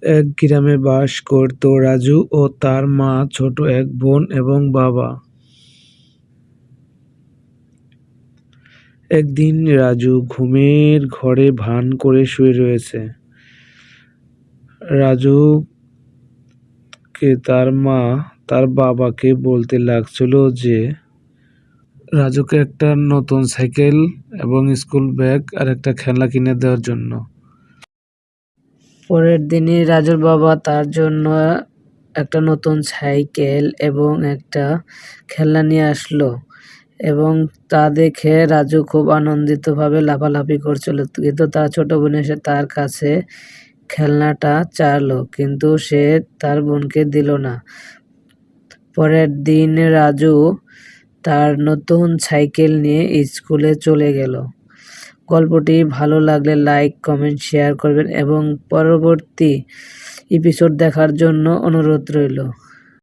এক গ্রামে বাস করত রাজু ও তার মা, ছোট এক বোন এবং বাবা। একদিন রাজু ঘুমের ঘরে ভান করে শুয়ে রয়েছে। রাজুকে তার মা তার বাবাকে বলতে লাগছিল যে রাজুকে একটা নতুন সাইকেল এবং স্কুল ব্যাগ আর একটা খেলনা কিনে দেওয়ার জন্য। পরের দিনই রাজুর বাবা তার জন্য একটা নতুন সাইকেল এবং একটা খেলনা নিয়ে আসলো এবং তা দেখে রাজু খুব আনন্দিতভাবে লাফালাফি করছিল। কিন্তু তার ছোট বোন এসে তার কাছে খেলনাটা চাইলো, কিন্তু সে তার বোনকে দিল না। পরের দিন রাজু তার নতুন সাইকেল নিয়ে স্কুলে চলে গেল। গল্পটি ভালো লাগলে লাইক, কমেন্ট, শেয়ার করবেন এবং পরবর্তী এপিসোড দেখার জন্য অনুরোধ রইল।